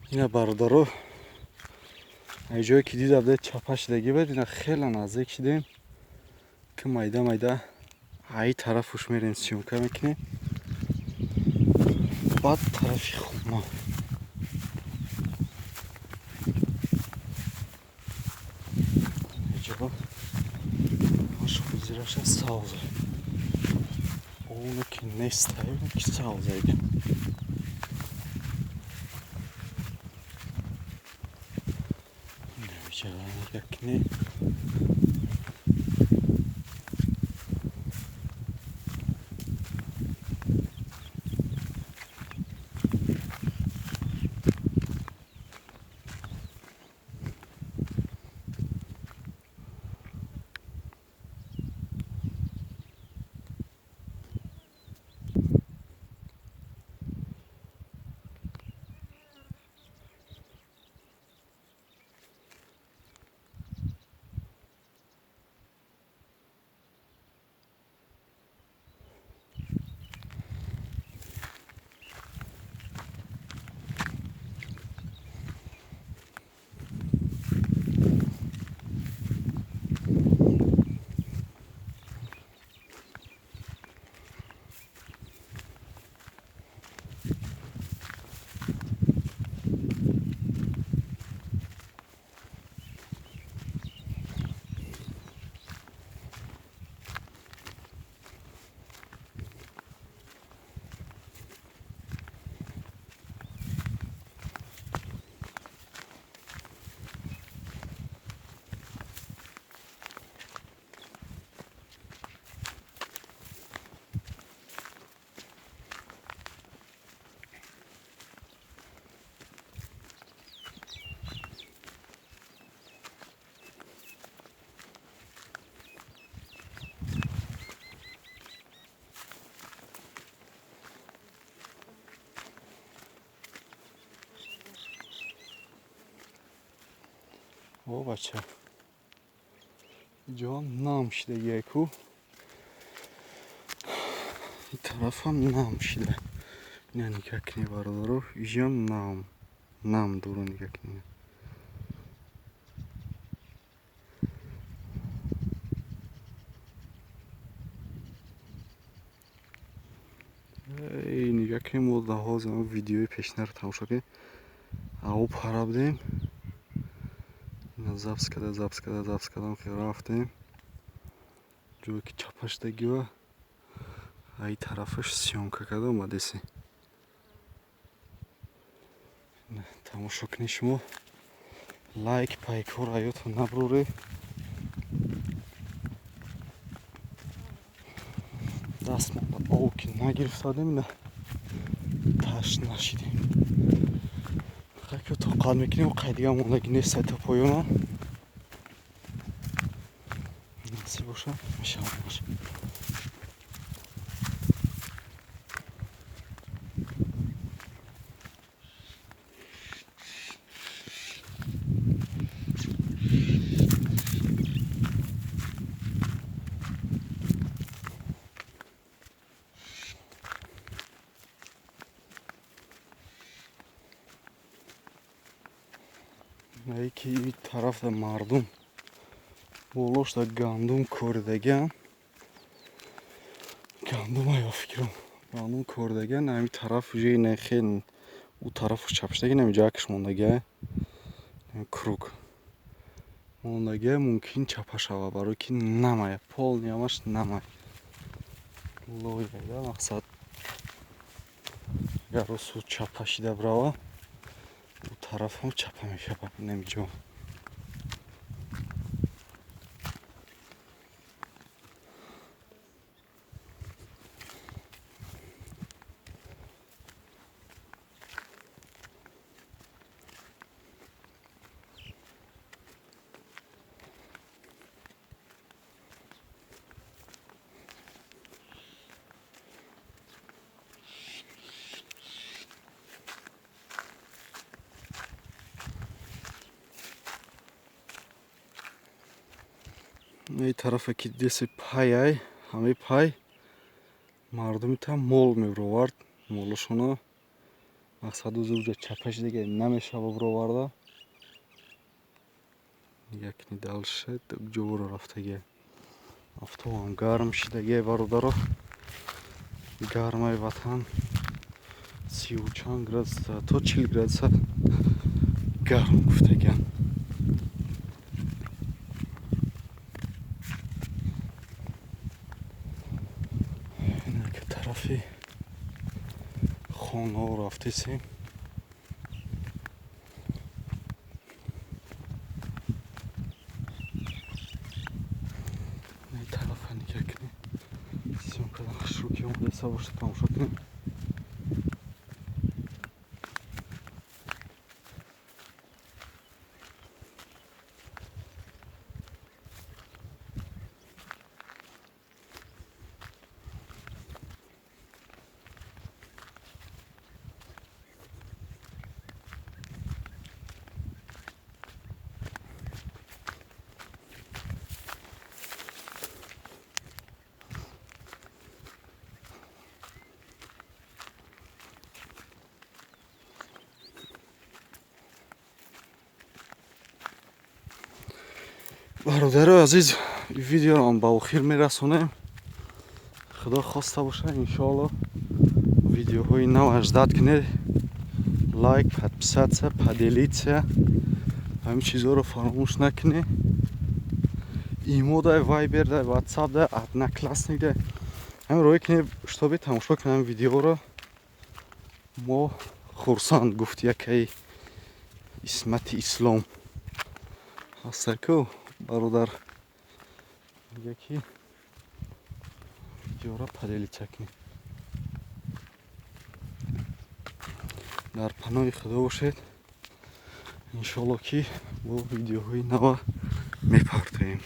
اینا برادرو اینجایی که دیدم ده چپش دگی بود اینا خیلی نزدیک شدیم که مایده مایده ای طرفش میریم سیومکه میکنیم بعد طرفی خوب ما اینجا باش خوزیرش از ساوزه اونو که نیست اونو که ساوزه ایده نمیشه یکنی او بچه اینجا هم نام شده یکو این طرف هم نام شده اینا نگاه کنی برادرو اینجا هم نام دورو نگاه کنی ای نگاه کنی ما لحاظ ویدیوی پیشنه رو تماشا کنی او پره بدیم اینا زبس کردم که رفتیم جوی که چپش دگی و ای طرفش سیونکه کرده اومده سی تماشا کنی شما لایک پایک و رایتون نبروره دست مانده او که نگرفتادیم نه تشت نشیدیم خیلی که تا قد میکنیم و قیدیگه موندگی نیست تا پایونا نسی باشه میشه باشه ای که این طرف مردم بولوش دا گندم کردگن گندم ها یا فکرم گندم کردگن همین طرف جای نخیل او طرف چپشتگی نمی جاکش موندگه کروگ موندگه ممکن چپش ها برای که نمایه پول نیامش نمایه لوی بیده مقصد گر رو سود چپشیده براوه او طرف هم چپه میشه نمی جا این طرف که دست پای های همه پای مردمی تا مول می روارد مولشونا мақсаду зуҷа чапаш дига намешава буроварда якни дал шед ҷоро рафтаге афтобам гарм шидаге бародаро гармаи ватан 30 чанд градуса то 40 градуса гарм гуфтаган инака тарафи хонаҳо рафтисем тарафа никакни съёмкадан шуруки омадаса бошад тамошо кунем бародарои азиз видеоам ба охир мерасонем худо хоста бошад иншоалло видеоҳои наваш зад кунед лайк подписатсия поделитсия ҳамин чизҳоро фаромӯш накунед имо дай вайбер дай ватсап дай одноклассник дай ҳамин роҳе кунед шутоби тамошо кунед ҳамин видеоро мо хурсанд гуфт якаи исмати ислом ҳастаку бародар яки видеоро поделитсия кунед дар паноҳи худо бошед иншоалло ки бо видеоҳои нава мепартоем